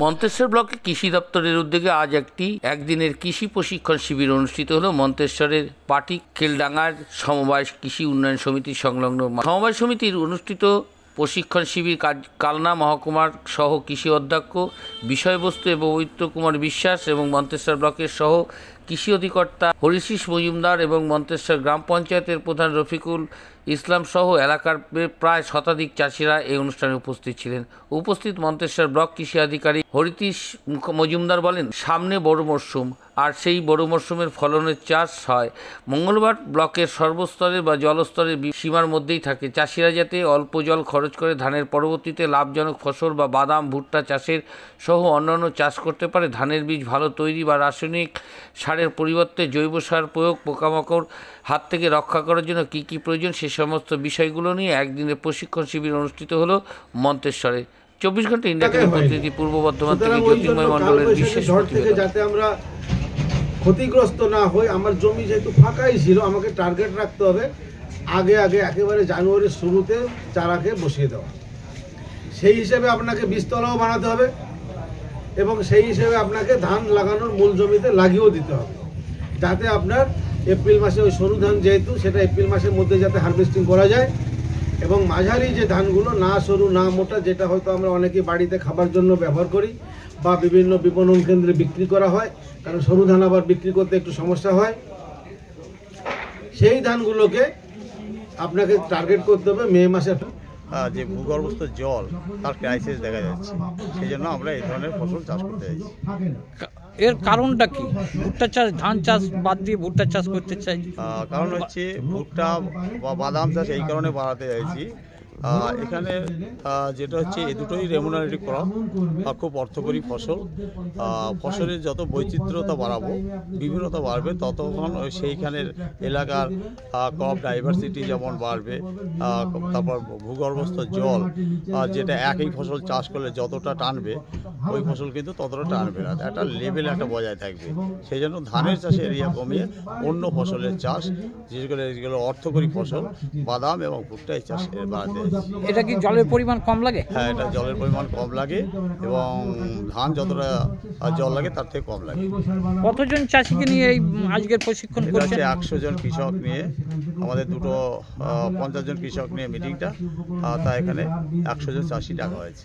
মন্তেশ্বর ব্লকে কৃষি দপ্তরের উদ্যোগে আজ একদিনের কৃষি প্রশিক্ষণ শিবির অনুষ্ঠিত হলো মন্তেশ্বরের পাটি খেলডাঙ্গার সমবায় কৃষি উন্নয়ন সমিতির সংলগ্ন সমবায় সমিতির অনুষ্ঠিত প্রশিক্ষণ শিবির কালনা মহকুমার সহ কৃষি অধ্যক্ষ বিষয়বস্তু এবং পবিত্র কুমার বিশ্বাস এবং মন্তেশ্বর ব্লকের সহ কৃষি অধিকর্তা হরিশিস মজুমদার এবং মন্তেশ্বর গ্রাম পঞ্চায়েতের প্রধান রফিকুল ইসলাম সহ এলাকার প্রায় শতাধিক চাষিরা এই অনুষ্ঠানে উপস্থিত ছিলেন। উপস্থিত মন্তেশ্বর ব্লক কৃষি আধিকারিক হরিশিস মজুমদার বলেন, সামনে বড় মরশুম, আর সেই বড় মরশুমের ফলনের চাষ হয় মঙ্গলবার ব্লকের সর্বস্তরে বা জলস্তরের সীমার মধ্যেই থাকে। চাষিরা যাতে অল্প জল খরচ করে ধানের পরবর্তীতে লাভজনক ফসল বা বাদাম ভুট্টা চাষের সহ অন্যান্য চাষ করতে পারে। ধানের বীজ ভালো তৈরি বা রাসায়নিক সারের পরিবর্তে জৈব সার প্রয়োগ, পোকামাকড় হাত থেকে রক্ষা করার জন্য কী কী প্রয়োজন সে সমস্ত বিষয়গুলো নিয়ে একদিনের প্রশিক্ষণ শিবির অনুষ্ঠিত হলো মন্তেশ্বরে। 24 ঘন্টা ইন্ডিয়া টিভি প্রতিনিধি পূর্ব বর্ধমান থেকে জ্যোতির্ময় মণ্ডলের বিশেষ প্রতিবেদন। যাতে আমরা ক্ষতিগ্রস্ত না হই, আমার জমি যেহেতু ফাঁকাই ছিল, আমাকে টার্গেট রাখতে হবে আগে একেবারে জানুয়ারির শুরুতে চারাকে বসিয়ে দেওয়া। সেই হিসেবে আপনাকে বীজতলাও বানাতে হবে এবং সেই হিসেবে আপনাকে ধান লাগানোর মূল জমিতে লাগিয়েও দিতে হবে, যাতে আপনার এপ্রিল মাসে ওই সরু ধান যেহেতু সেটা এপ্রিল মাসের মধ্যে যাতে হারভেস্টিং করা যায় এবং মাঝারি যে ধানগুলো না সরু না মোটা, যেটা হয়তো আমরা অনেকে বাড়িতে খাবার জন্য ব্যবহার করি বা বিভিন্ন বিপণন কেন্দ্রে বিক্রি করা হয়, কারণ সরু ধান আবার বিক্রি করতে একটু সমস্যা হয়, সেই ধানগুলোকে আপনাকে টার্গেট করতে হবে মে মাসে। যে ভূগর্ভস্থ জল তার ক্রাইসিস দেখা যাচ্ছে, সেই জন্য আমরা এই ধরনের ফসল চাষ করতে চাইছি। এর কারণটা কি? ভুট্টা চাষ, ধান চাষ বাদ দিয়ে ভুট্টা চাষ করতে চাই? কারণ হচ্ছে ভুট্টা বা বাদাম চাষ এই কারণে বাড়াতে চাইছি। এখানে যেটা হচ্ছে এই দুটোই রেমুনারেটিভ ক্রপ, খুব অর্থকরী ফসল। ফসলের যত বৈচিত্র্যতা বাড়াবো, বিভিন্নতা বাড়বে, ততক্ষণ সেইখানের এলাকার ক্রপ ডাইভার্সিটি যেমন বাড়বে। তারপর ভূগর্ভস্থ জল যেটা একই ফসল চাষ করলে যতটা টানবে ওই ফসল কিন্তু ততটা টানবে না, একটা লেভেল একটা বজায় থাকবে। সেই জন্য ধানের চাষের এরিয়া কমিয়ে অন্য ফসলের চাষ, বিশেষ করে যেগুলো অর্থকরী ফসল বাদাম এবং ভুট্টা এই চাষ বাড়াতে। এটা কি জলের পরিমাণ কম লাগে? হ্যাঁ, এটা জলের পরিমাণ কম লাগে এবং ধান যতটা জল লাগে তার থেকে কম লাগে। কতজন চাষিকে নিয়ে এই আজকের প্রশিক্ষণ করছেন? 100 জন কৃষক নিয়ে, আমাদের দুটো 50 জন কৃষক নিয়ে মিটিংটা, তা এখানে 100 জন চাষি ডাকা হয়েছে।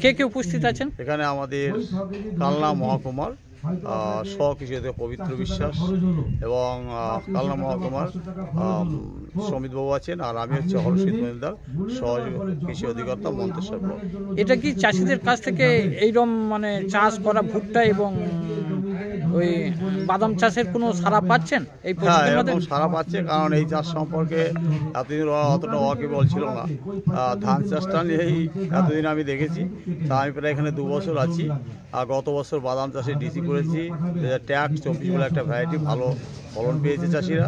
কে কে উপস্থিত আছেন? এখানে আমাদের কালনা মহকুমার সহ কৃষি অধিকর্তা পবিত্র বিশ্বাস এবং কালনা মহকুমার সমিতবাবু আছেন, আর আমি হচ্ছে হরিশিস মজুমদার, সহ কৃষি অধিকর্তা মন্তেশ্বর ব্লক। এটা কি চাষিদের কাছ থেকে এইরকম মানে চাষ করা ভুট্টা এবং ওই বাদাম চাষের কোনো সাড়া পাচ্ছেন? হ্যাঁ, এরকম সাড়া পাচ্ছে, কারণ এই চাষ সম্পর্কে এতদিন অতটা ওয়াকিবল ছিল না। ধান চাষটা নিয়েই এতদিন আমি দেখেছি, তা আমি প্রায় এখানে 2 বছর আছি। আর গত বছর বাদাম চাষে ডিসি করেছি, ট্যাগ 24 বলে একটা ভ্যারাইটি, ভালো ফলন পেয়েছে চাষিরা।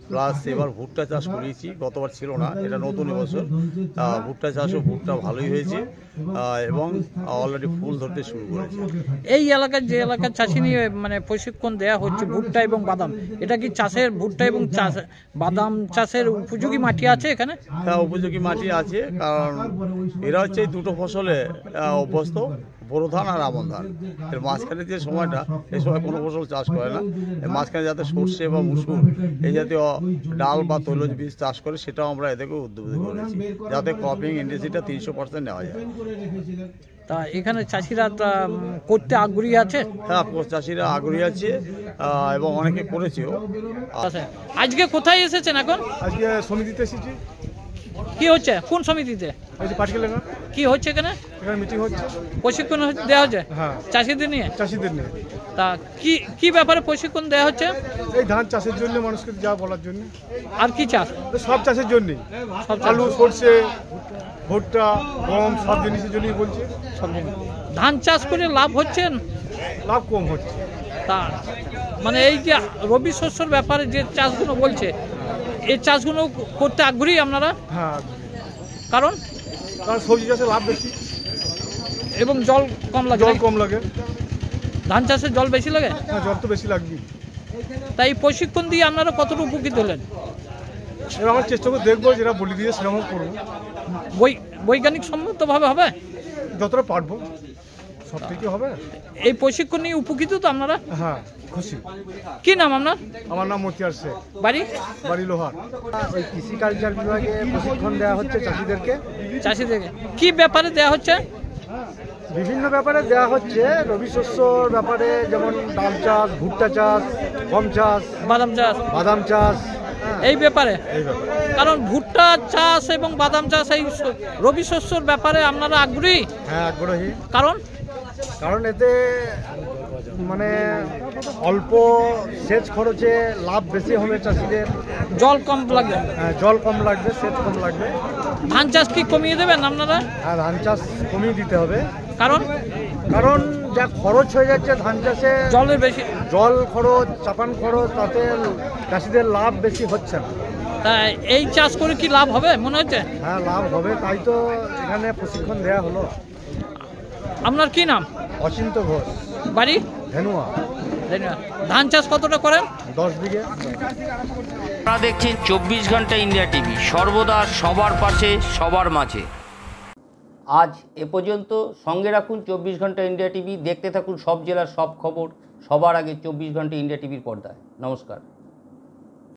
প্লাস এবার ভুট্টা চাষ করিয়েছি, গতবার ছিল না, এটা নতুন এবছর। ভুট্টা চাষও ভুট্টা ভালোই হয়েছে এবং অলরেডি ফুল ধরতে শুরু করেছে। এই এলাকার যে এলাকার চাষি নিয়ে মানে প্রশিক্ষণ দেওয়া হচ্ছে ভুট্টা এবং বাদাম, এটা কি চাষের ভুট্টা এবং বাদাম চাষের উপযোগী মাটি আছে এখানে? হ্যাঁ, উপযোগী মাটি আছে, কারণ এরা হচ্ছে এই দুটো ফসলে অভ্যস্ত, বোরো ধান আর আমন ধান। এর মাঝখানে যে সময়টা, এই সময় কোনো ফসল চাষ করে না। এর মাঝখানে যাতে সর্ষে বা মুসুর এই জাতীয় ডাল বা তৈলজ বীজ চাষ করে, সেটাও আমরা এদেরকে উদ্বুদ্ধ করেছি, যাতে ক্রপিং ইন্ডাস্ট্রিটা 300% নেওয়া যায়। তা এখানে চাষিরা করতে আগ্রহী আছে? হ্যাঁ, চাষিরা আগ্রহী আছে এবং অনেকে করেছেও। আজকে কোথায় এসেছেন এখন? আজকে সমিতিতে এসেছি। কি হচ্ছে? কোন সমিতিতে? কি হচ্ছে এখানে? মিটিং হচ্ছে, প্রশিক্ষণ দেওয়া হচ্ছে। হ্যাঁ, চাষিদের নিয়ে। তা কি ব্যাপারে প্রশিক্ষণ দেওয়া হচ্ছে? এই ধান চাষের জন্য, মানুষকে যা বলার জন্য। আর কি চাষ? সব চাষের জন্য, আলু, সরষে, ভুট্টা, গম, সব জিনিসের জন্যই বলছে। ধান চাষ করে লাভ হচ্ছে? লাভ কম হচ্ছে। তা মানে এই যে রবি শস্যর ব্যাপারে যে চাষগুলো বলছে, এই চাষগুলো করতে আগ্রহী আপনারা? হ্যাঁ, কারণ সবজি চাষে লাভ বেশি এবং জল কম লাগে। ধান চাষে জল বেশি লাগে? হ্যাঁ, জল তো বেশি লাগবে। তাই প্রশিক্ষণ দিয়ে আপনারা কতটুকু উপকৃত হলেন? এবার আমরা চেষ্টা করে দেখবো, যেটা বলে দিয়ে সেরকম করবো। বৈজ্ঞানিক সম্মতভাবে হবে যতটা পারবো। সব থেকে হবে। এই প্রশিক্ষণ নিয়ে উপকৃত তো আপনারা? হ্যাঁ, খুশি। কি নাম আপনার? আমার নাম মতিয়ার শেখ, বাড়ি? বাড়ি লোহার। ওই কৃষি কালচার বিভাগে প্রশিক্ষণ দেওয়া হচ্ছে চাষিদেরকে। চাষিদেরকে কি ব্যাপারে দেওয়া হচ্ছে? বিভিন্ন ব্যাপারে দেওয়া হচ্ছে, রবি শস্যর ব্যাপারে, যেমন ডাল চাষ, ভুট্টা চাষ, গম চাষ, বাদাম চাষ, এই ব্যাপারে। এই ব্যাপারে। কারণ ভুট্টা চাষ এবং বাদাম চাষ এই রবি শস্যর ব্যাপারে আপনারা আগ্রহী? হ্যাঁ, আগ্রহী। কারণ এতে মানে অল্প সেচ খরচে লাভ বেশি হবে চাষিদের। জল কম লাগবে। হ্যাঁ, জল কম লাগবে, সেচ কম লাগবে। ধান চাষ কি কমিয়ে দেবেন আপনারা? হ্যাঁ, ধান চাষ কমিয়ে দিতে হবে। কারণ যা খরচ হয়ে যাচ্ছে ধান চাষে, জলের বেশি, জল খরচ, চাপান খরচ, তাতে চাষিদের লাভ বেশি হচ্ছে না। তাই এই চাষ করে কি লাভ হবে মনে হচ্ছে? হ্যাঁ, লাভ হবে, তাই তো এখানে প্রশিক্ষণ দেওয়া হলো। আপনার কি নাম? অচিন্ত ঘোষ, বাড়ি? ধেনুয়া। ধান চাষ কতটা করেন? 10 বিঘে। আপনারা দেখছেন 24 ঘন্টা ইন্ডিয়া টিভি, সর্বদা সবার পাশে, সবার মাঝে। আজ এ পর্যন্ত। সঙ্গে রাখুন 24 ঘন্টা ইন্ডিয়া টিভি। দেখতে থাকুন সব জেলার সব খবর সবার আগে 24 ঘন্টা ইন্ডিয়া টিভির পর্দায়। নমস্কার।